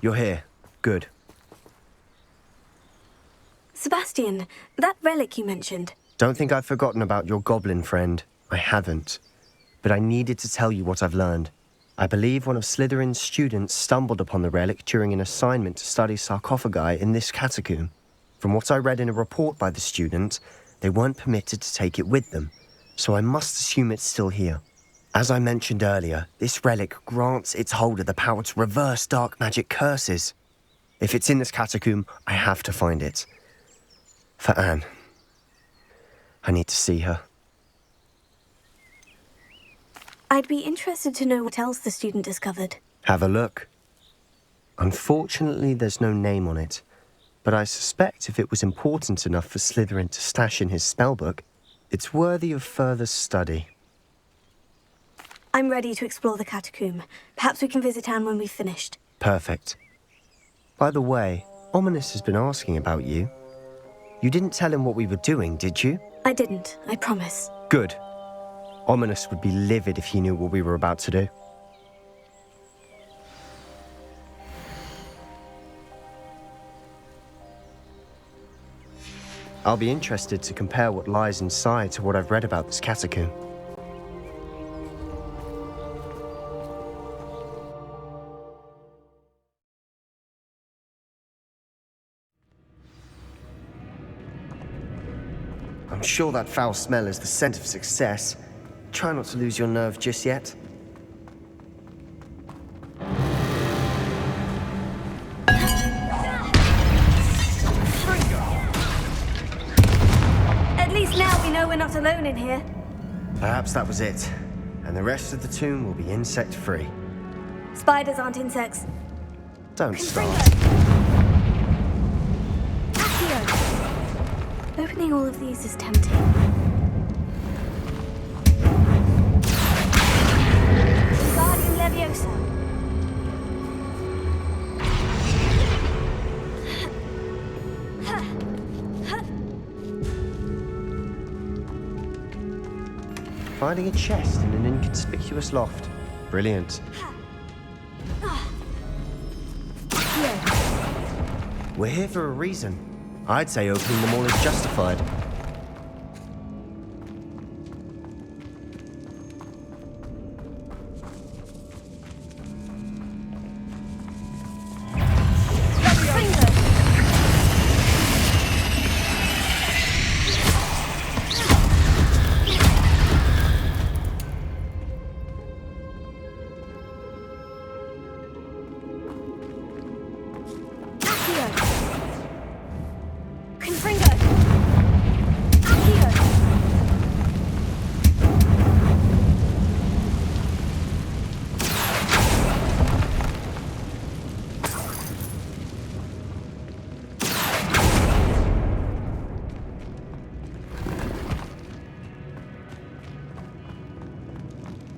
You're here. Good. Sebastian, that relic you mentioned. Don't think I've forgotten about your goblin friend. I haven't. But I needed to tell you what I've learned. I believe one of Slytherin's students stumbled upon the relic during an assignment to study sarcophagi in this catacomb. From what I read in a report by the student, they weren't permitted to take it with them, so I must assume it's still here. As I mentioned earlier, this relic grants its holder the power to reverse dark magic curses. If it's in this catacomb, I have to find it. For Anne. I need to see her. I'd be interested to know what else the student discovered. Have a look. Unfortunately, there's no name on it, but I suspect if it was important enough for Slytherin to stash in his spellbook, it's worthy of further study. I'm ready to explore the catacomb. Perhaps we can visit Anne when we've finished. Perfect. By the way, Ominous has been asking about you. You didn't tell him what we were doing, did you? I didn't, I promise. Good. Ominous would be livid if he knew what we were about to do. I'll be interested to compare what lies inside to what I've read about this catacomb. I'm sure that foul smell is the scent of success. Try not to lose your nerve just yet. At least now we know we're not alone in here. Perhaps that was it. And the rest of the tomb will be insect-free. Spiders aren't insects. Don't start. Opening all of these is tempting. Wingardium Leviosa. Finding a chest in an inconspicuous loft. Brilliant. We're here for a reason. I'd say opening them all is justified.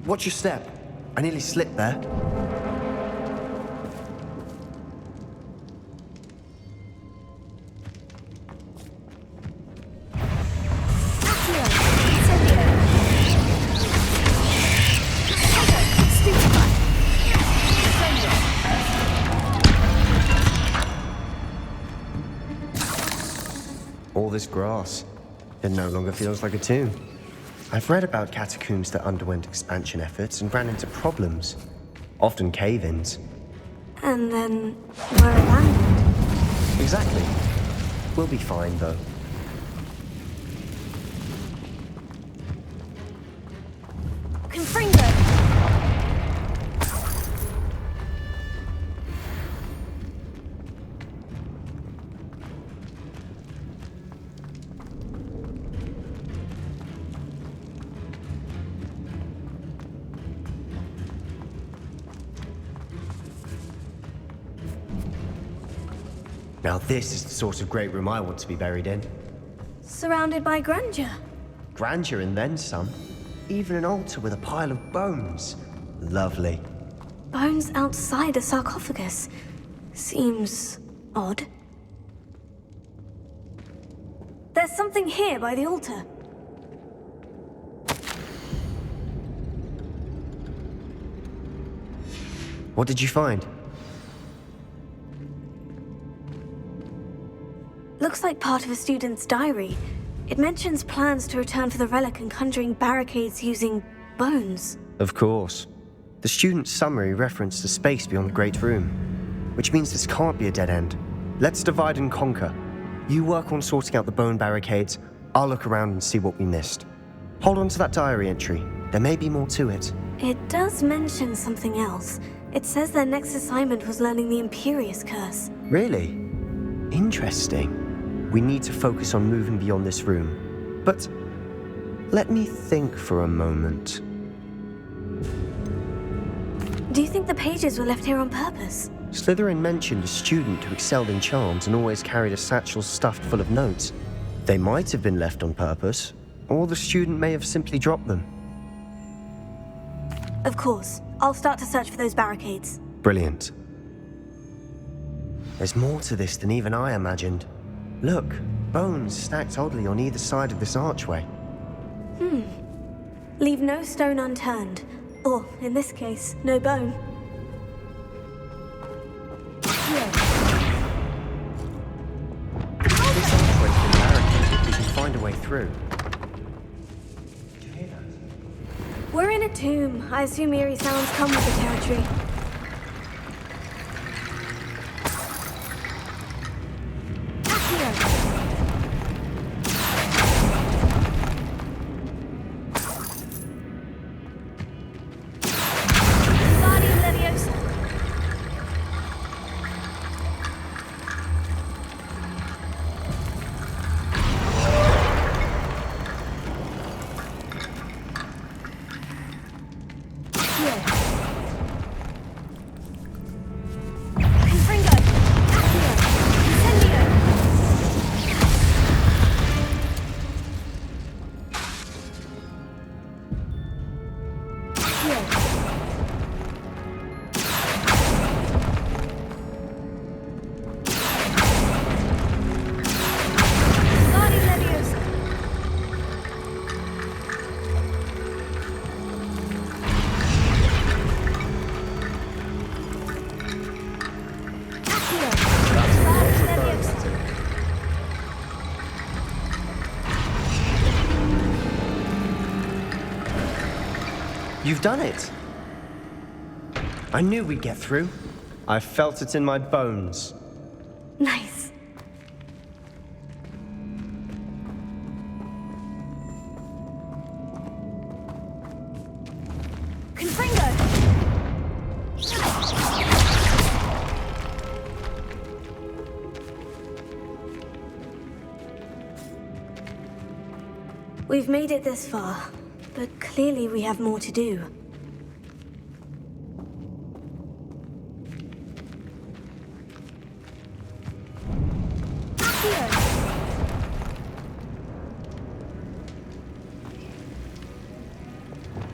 Watch your step. I nearly slipped there. All this grass, it no longer feels like a tomb. I've read about catacombs that underwent expansion efforts and ran into problems, often cave-ins. And then were abandoned. Exactly. We'll be fine, though. Confringo! Now this is the sort of great room I want to be buried in. Surrounded by grandeur. Grandeur and then some. Even an altar with a pile of bones. Lovely. Bones outside a sarcophagus. Seems odd. There's something here by the altar. What did you find? looks like part of a student's diary. It mentions plans to return for the relic and conjuring barricades using bones. Of course. The student's summary referenced a space beyond the Great Room, which means this can't be a dead end. Let's divide and conquer. You work on sorting out the bone barricades, I'll look around and see what we missed. Hold on to that diary entry. There may be more to it. It does mention something else. It says their next assignment was learning the Imperious Curse. Really? Interesting. We need to focus on moving beyond this room. But let me think for a moment. Do you think the pages were left here on purpose? Slytherin mentioned a student who excelled in charms and always carried a satchel stuffed full of notes. They might have been left on purpose, or the student may have simply dropped them. Of course. I'll start to search for those barricades. Brilliant. There's more to this than even I imagined. Look, bones stacked oddly on either side of this archway. Leave no stone unturned. Or, in this case, no bone. This archway's been barricaded. We can find a way through. We're in a tomb. I assume eerie sounds come with the territory. You've done it! I knew we'd get through. I felt it in my bones. Nice. Confringo! We've made it this far, but clearly we have more to do.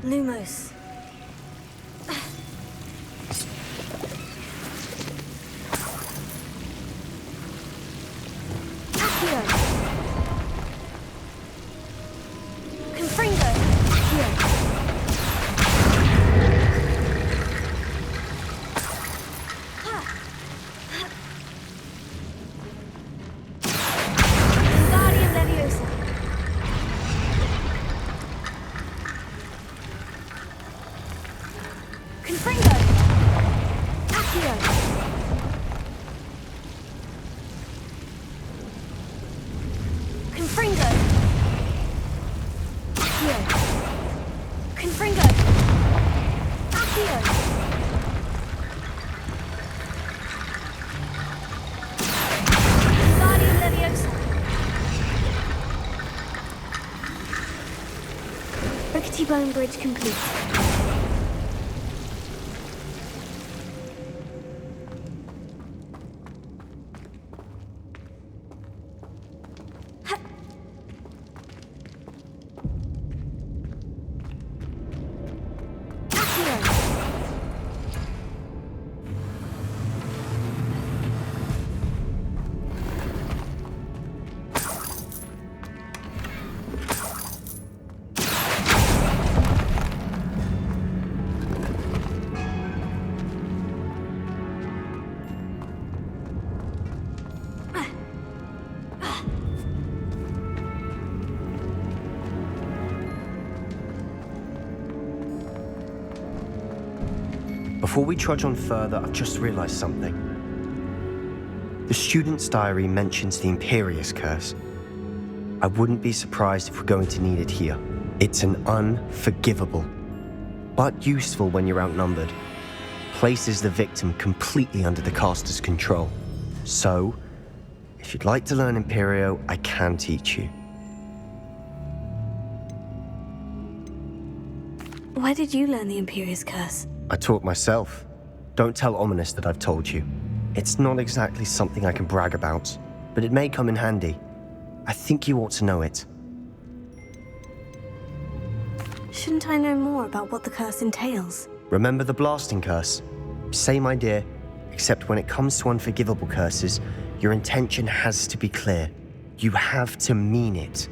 Lumos. Accio. Confringo. Accio. Wingardium Leviosa. Confringo! Accio! Confringo! Accio! Confringo! Accio! Wingardium Leviosa! Rickety Bone Bridge complete. Before we trudge on further, I've just realized something. The student's diary mentions the Imperius Curse. I wouldn't be surprised if we're going to need it here. It's an unforgivable, but useful when you're outnumbered. Places the victim completely under the caster's control. So, if you'd like to learn Imperio, I can teach you. Where did you learn the Imperius Curse? I taught myself. Don't tell Ominous that I've told you. It's not exactly something I can brag about, but it may come in handy. I think you ought to know it. Shouldn't I know more about what the curse entails? Remember the blasting curse? Same idea, except when it comes to unforgivable curses, your intention has to be clear. You have to mean it.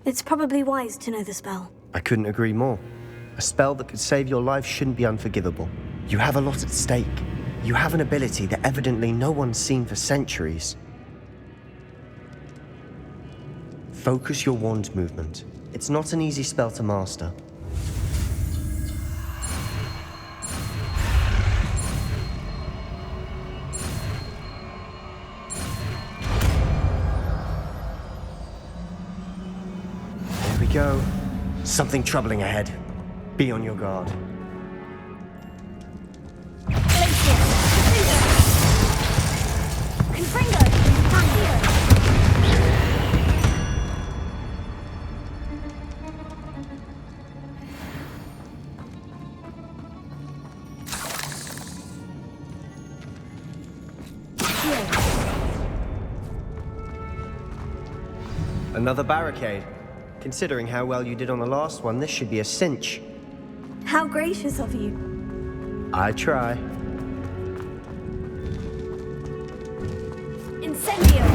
It's probably wise to know the spell. I couldn't agree more. A spell that could save your life shouldn't be unforgivable. You have a lot at stake. You have an ability that evidently no one's seen for centuries. Focus your wand movement. It's not an easy spell to master. There we go. Something troubling ahead. Be on your guard. Another barricade. Considering how well you did on the last one, this should be a cinch. How gracious of you. I try. Incendio!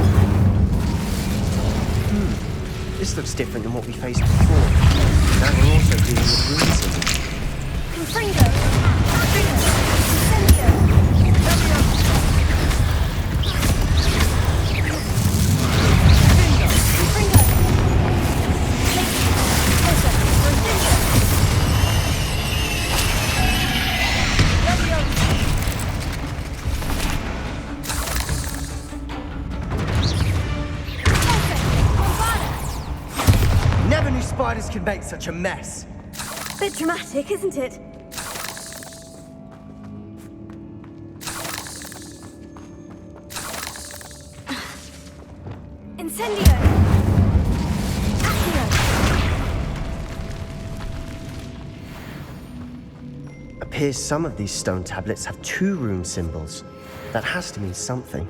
This looks different than what we faced before. Now we're also dealing with runes. Confringo! Incendio! Never knew spiders could make such a mess. Bit dramatic, isn't it? Incendio! Appears some of these stone tablets have 2 rune symbols. That has to mean something.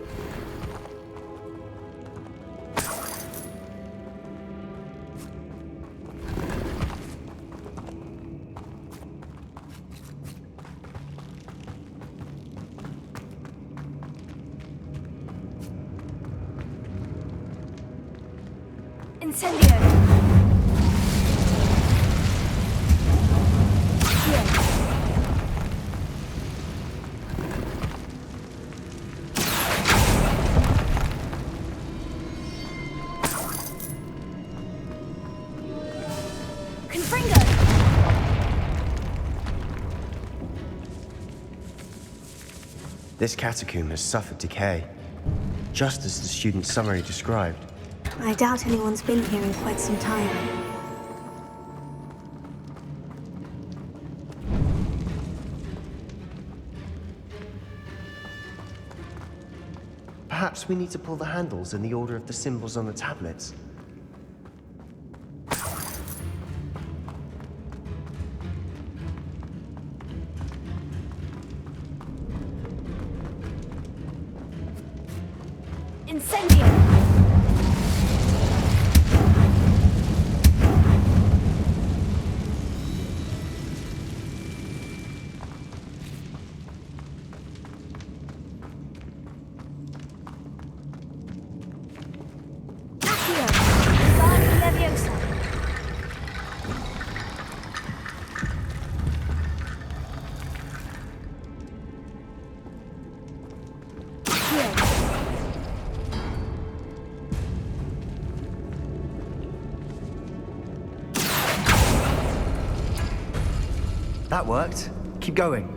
Incendio! Confringo! This catacomb has suffered decay, just as the student's summary described. I doubt anyone's been here in quite some time. Perhaps we need to pull the handles in the order of the symbols on the tablets. Incendio! That worked. Keep going.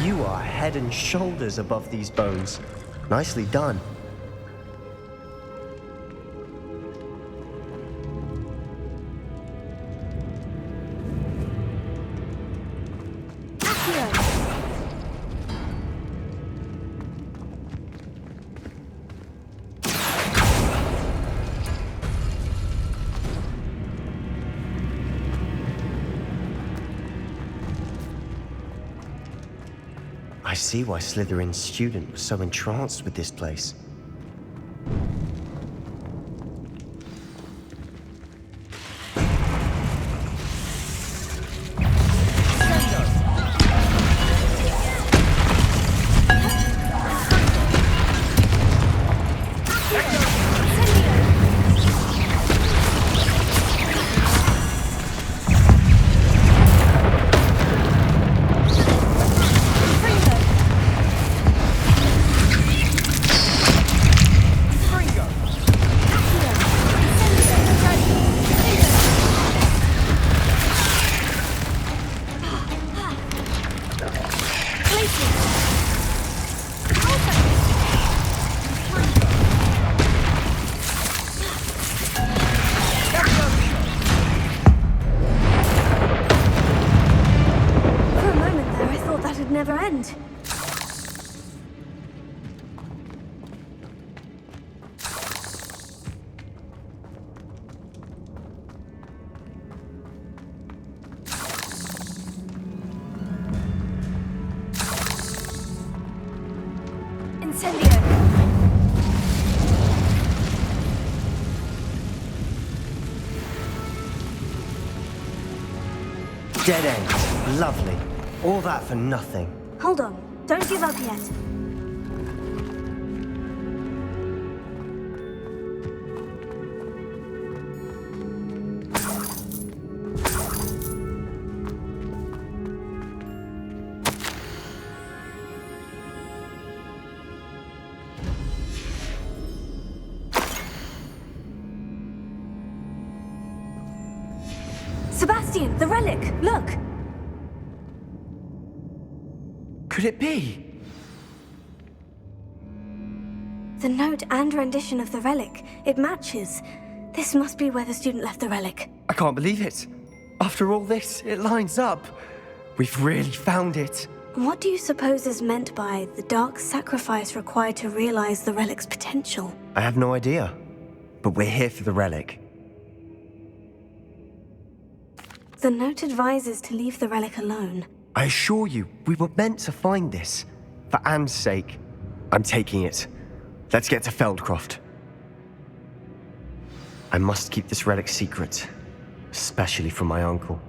You are head and shoulders above these bones. Nicely done. I see why Slytherin's student was so entranced with this place. Never end. Incendio. Dead end. Lovely. All that for nothing. Hold on. Don't give up yet. Sebastian, the relic! Look! Could it be? The note and rendition of the relic. It matches. This must be where the student left the relic. I can't believe it. After all this, it lines up. We've really found it. What do you suppose is meant by the dark sacrifice required to realize the relic's potential? I have no idea. But we're here for the relic. The note advises to leave the relic alone. I assure you, we were meant to find this. For Anne's sake. I'm taking it. Let's get to Feldcroft. I must keep this relic secret. Especially from my uncle.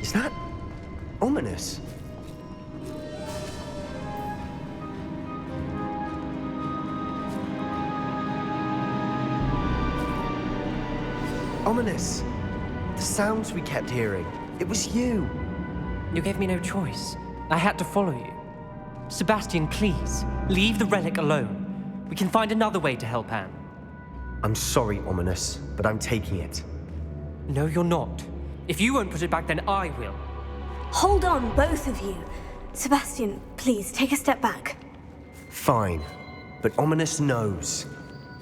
Is that ominous? Ominous. The sounds we kept hearing. It was you. You gave me no choice. I had to follow you. Sebastian, please, leave the relic alone. We can find another way to help Anne. I'm sorry, Ominous, but I'm taking it. No, you're not. If you won't put it back, then I will. Hold on, both of you. Sebastian, please, take a step back. Fine. But Ominous knows.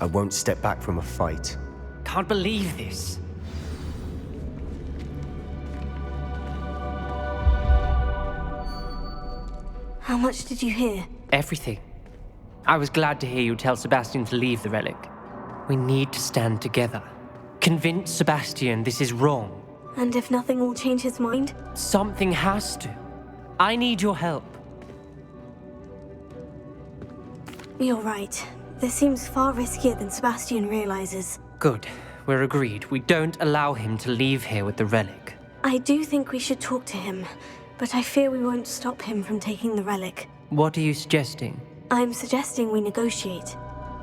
I won't step back from a fight. Can't believe this. How much did you hear? Everything. I was glad to hear you tell Sebastian to leave the relic. We need to stand together. Convince Sebastian this is wrong. And if nothing will change his mind? Something has to. I need your help. You're right. This seems far riskier than Sebastian realizes. Good. We're agreed. We don't allow him to leave here with the relic. I do think we should talk to him, but I fear we won't stop him from taking the relic. What are you suggesting? I'm suggesting we negotiate.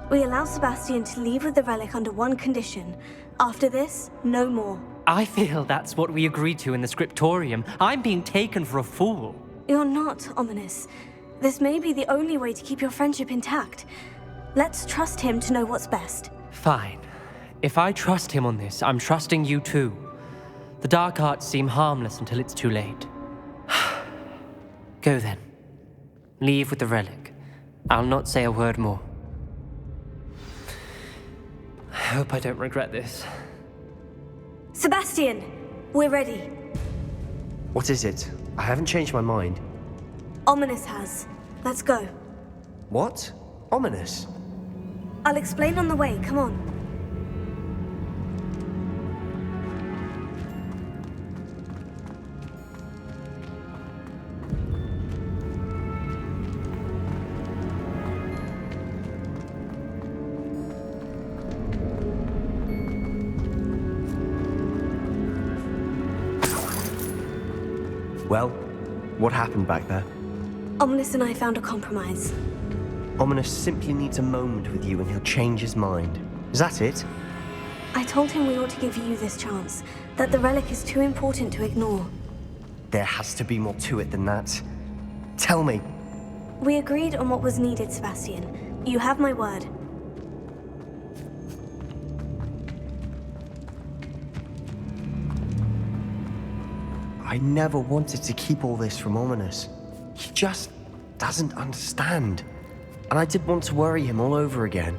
We allow Sebastian to leave with the relic under one condition. After this, no more. I feel that's what we agreed to in the scriptorium. I'm being taken for a fool. You're not, Ominous. This may be the only way to keep your friendship intact. Let's trust him to know what's best. Fine. If I trust him on this, I'm trusting you too. The dark arts seem harmless until it's too late. Go then. Leave with the relic. I'll not say a word more. I hope I don't regret this. Sebastian! We're ready. What is it? I haven't changed my mind. Ominous has. Let's go. What? Ominous? I'll explain on the way, come on. Well, what happened back there? Ominous and I found a compromise. Ominous simply needs a moment with you and he'll change his mind. Is that it? I told him we ought to give you this chance, that the relic is too important to ignore. There has to be more to it than that. Tell me. We agreed on what was needed, Sebastian. You have my word. I never wanted to keep all this from Ominous. He just doesn't understand. And I didn't want to worry him all over again.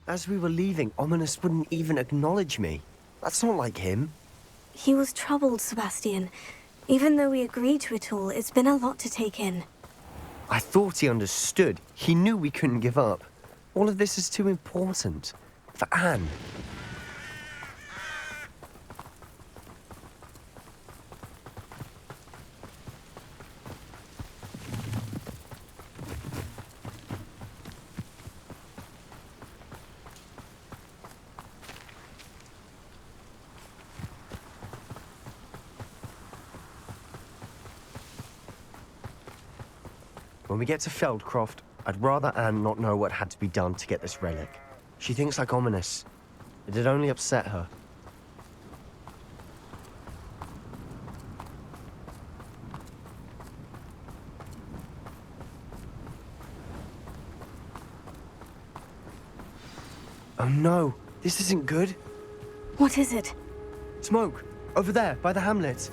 As we were leaving, Ominous wouldn't even acknowledge me. That's not like him. He was troubled, Sebastian. Even though we agreed to it all, it's been a lot to take in. I thought he understood. He knew we couldn't give up. All of this is too important. For Anne. When we get to Feldcroft, I'd rather Anne not know what had to be done to get this relic. She thinks like Ominous. It'd only upset her. Oh no, this isn't good. What is it? Smoke, over there, by the hamlet.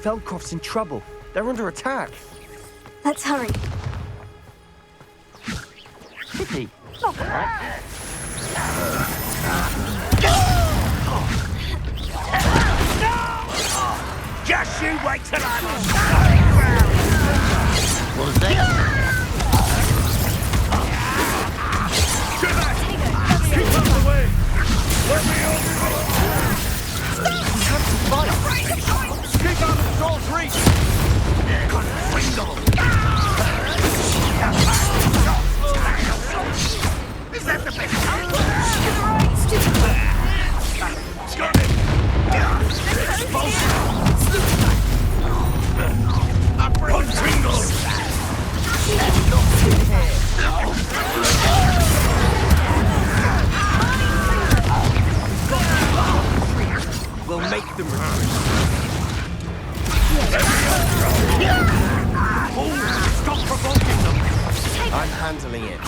Feldcroft's in trouble. They're under attack. Let's hurry. Hippie, not that. Just you wait till I'm on solid ground! What was that? Keep out of the way! Let me over! We have to fight. Keep out of the door's reach! Is that the best? Got it! We'll make them retreat. Stop provoking them! I'm handling it.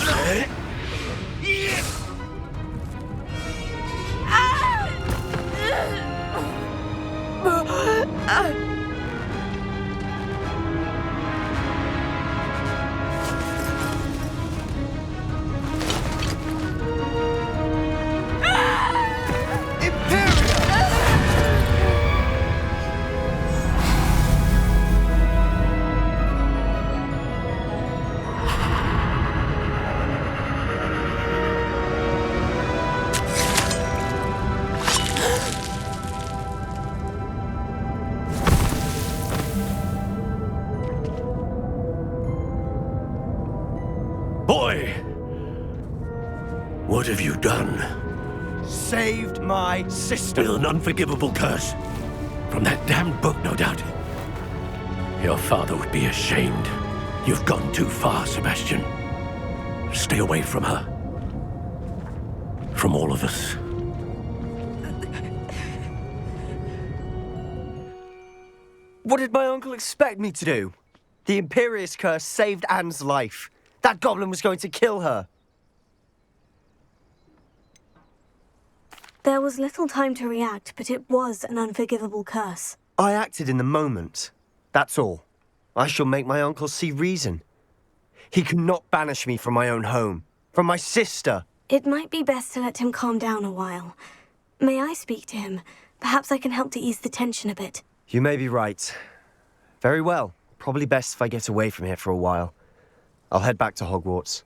What have you done? Saved my sister. With an unforgivable curse. From that damned book, no doubt. Your father would be ashamed. You've gone too far, Sebastian. Stay away from her. From all of us. What did my uncle expect me to do? The Imperious curse saved Anne's life. That goblin was going to kill her. There was little time to react, but it was an unforgivable curse. I acted in the moment. That's all. I shall make my uncle see reason. He cannot banish me from my own home, from my sister. It might be best to let him calm down a while. May I speak to him? Perhaps I can help to ease the tension a bit. You may be right. Very well. Probably best if I get away from here for a while. I'll head back to Hogwarts.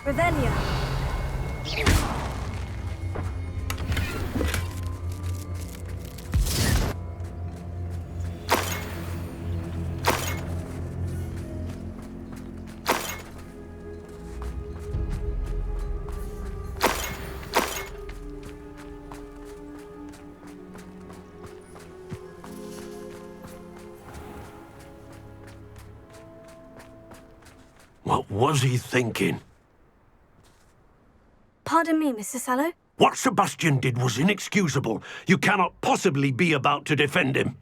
Revelio. What was he thinking? Pardon me, Mr. Sallow? What Sebastian did was inexcusable. You cannot possibly be about to defend him.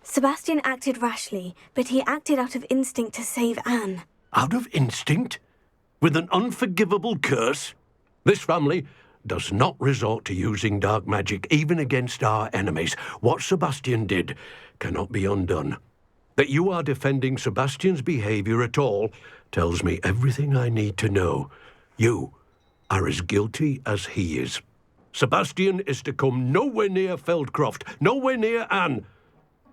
Sebastian acted rashly, but he acted out of instinct to save Anne. Out of instinct? With an unforgivable curse? This family does not resort to using dark magic even against our enemies. What Sebastian did cannot be undone. That you are defending Sebastian's behavior at all tells me everything I need to know. You are as guilty as he is. Sebastian is to come nowhere near Feldcroft, nowhere near Anne.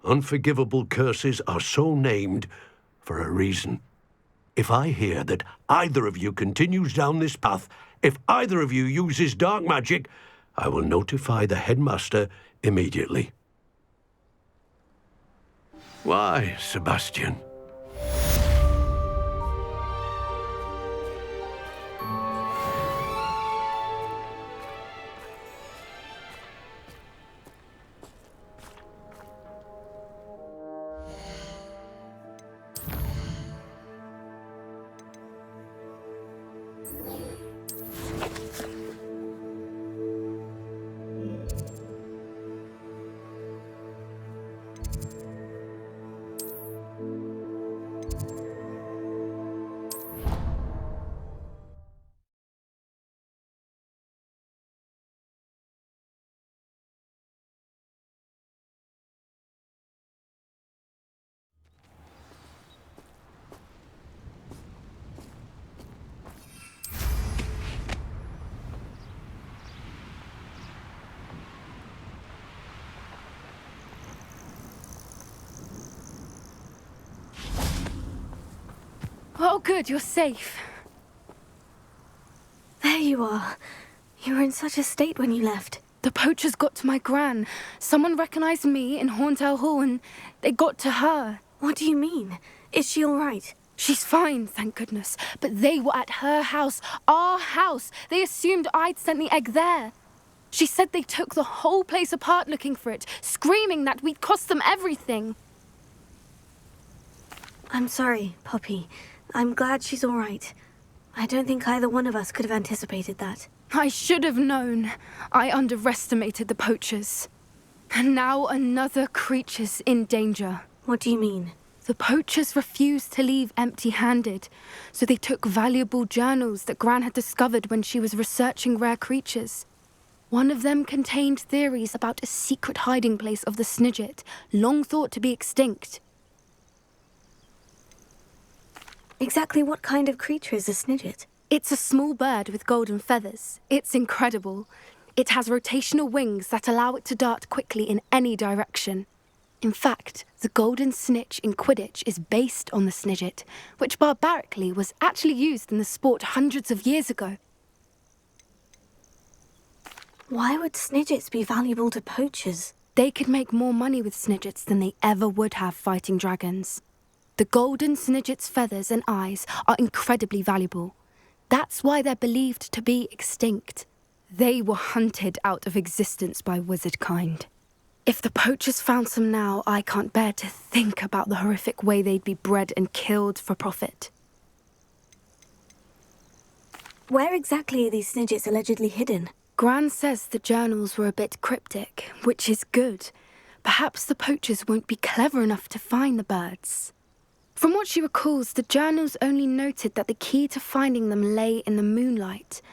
Unforgivable curses are so named for a reason. If I hear that either of you continues down this path, if either of you uses dark magic, I will notify the headmaster immediately. Why, Sebastian? Oh, good, you're safe. There you are. You were in such a state when you left. The poachers got to my gran. Someone recognized me in Horntail Hall and they got to her. What do you mean? Is she all right? She's fine, thank goodness. But they were at her house, our house. They assumed I'd sent the egg there. She said they took the whole place apart looking for it, screaming that we'd cost them everything. I'm sorry, Poppy. I'm glad she's all right. I don't think either one of us could have anticipated that. I should have known. I underestimated the poachers. And now another creature's in danger. What do you mean? The poachers refused to leave empty-handed, so they took valuable journals that Gran had discovered when she was researching rare creatures. One of them contained theories about a secret hiding place of the Snidget, long thought to be extinct. Exactly what kind of creature is a Snidget? It's a small bird with golden feathers. It's incredible. It has rotational wings that allow it to dart quickly in any direction. In fact, the golden snitch in Quidditch is based on the snidget, which barbarically was actually used in the sport hundreds of years ago. Why would snidgets be valuable to poachers? They could make more money with snidgets than they ever would have fighting dragons. The golden snidget's feathers and eyes are incredibly valuable. That's why they're believed to be extinct. They were hunted out of existence by wizard kind. If the poachers found some now, I can't bear to think about the horrific way they'd be bred and killed for profit. Where exactly are these snidgets allegedly hidden? Gran says the journals were a bit cryptic, which is good. Perhaps the poachers won't be clever enough to find the birds. From what she recalls, the journals only noted that the key to finding them lay in the moonlight.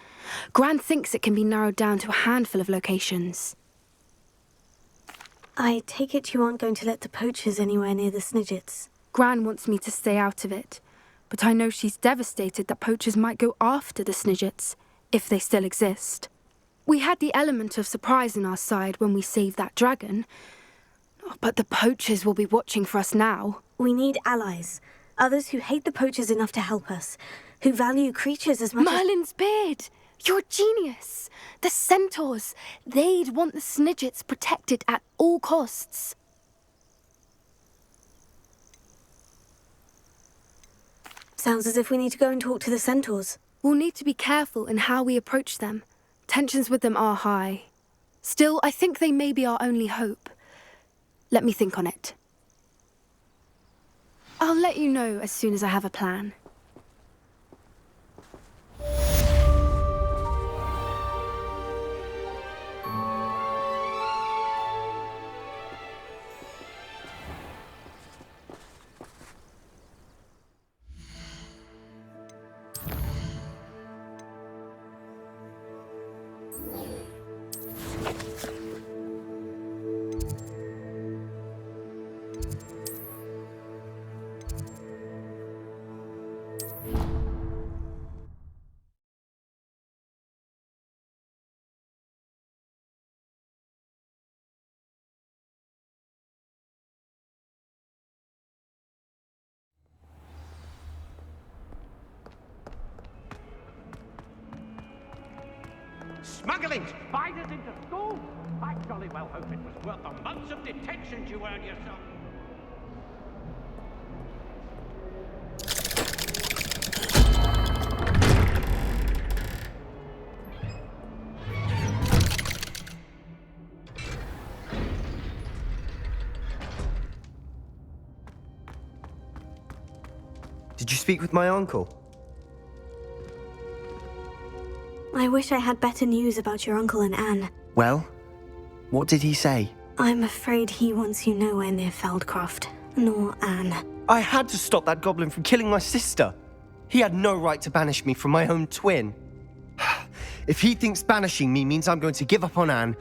Gran thinks it can be narrowed down to a handful of locations. I take it you aren't going to let the poachers anywhere near the snidgets. Gran wants me to stay out of it, but I know she's devastated that poachers might go after the snidgets, if they still exist. We had the element of surprise on our side when we saved that dragon, but the poachers will be watching for us now. We need allies, others who hate the poachers enough to help us, who value creatures as much Merlin's beard! You're a genius! The centaurs! They'd want the snidgets protected at all costs. Sounds as if we need to go and talk to the centaurs. We'll need to be careful in how we approach them. Tensions with them are high. Still, I think they may be our only hope. Let me think on it. I'll let you know as soon as I have a plan. Smuggling spiders into school? I jolly well hope it was worth the months of detention you earned yourself. Did you speak with my uncle? I wish I had better news about your uncle and Anne. Well, what did he say? I'm afraid he wants you nowhere near Feldcroft, nor Anne. I had to stop that goblin from killing my sister. He had no right to banish me from my own twin. If he thinks banishing me means I'm going to give up on Anne,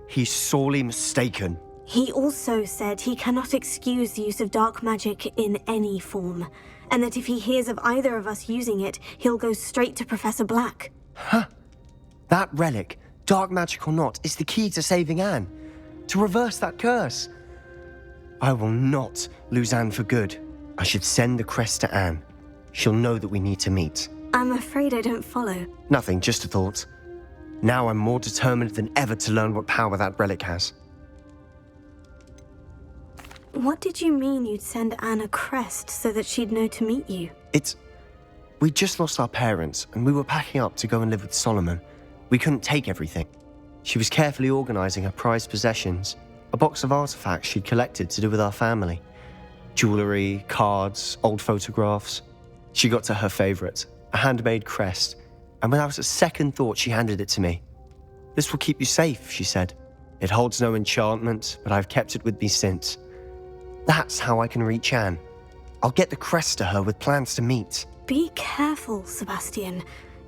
he's sorely mistaken. He also said he cannot excuse the use of dark magic in any form, and that if he hears of either of us using it, he'll go straight to Professor Black. Huh? That relic, dark magic or not, is the key to saving Anne. To reverse that curse. I will not lose Anne for good. I should send the crest to Anne. She'll know that we need to meet. I'm afraid I don't follow. Nothing, just a thought. Now I'm more determined than ever to learn what power that relic has. What did you mean you'd send Anne a crest so that she'd know to meet you? We just lost our parents, and we were packing up to go and live with Solomon. We couldn't take everything. She was carefully organising her prized possessions, a box of artifacts she'd collected to do with our family. Jewellery, cards, old photographs. She got to her favourite, a handmade crest, and without a second thought she handed it to me. "This will keep you safe," she said. "It holds no enchantment, but I've kept it with me since. That's how I can reach Anne. I'll get the crest to her with plans to meet." Be careful, Sebastian.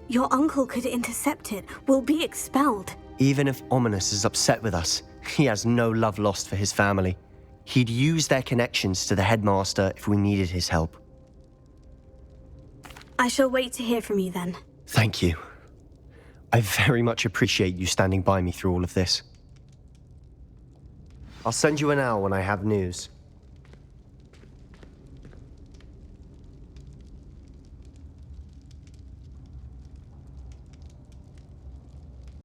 Your uncle could intercept it. We'll be expelled. Even if Ominous is upset with us, he has no love lost for his family. He'd use their connections to the headmaster if we needed his help. I shall wait to hear from you then. Thank you. I very much appreciate you standing by me through all of this. I'll send you an owl when I have news.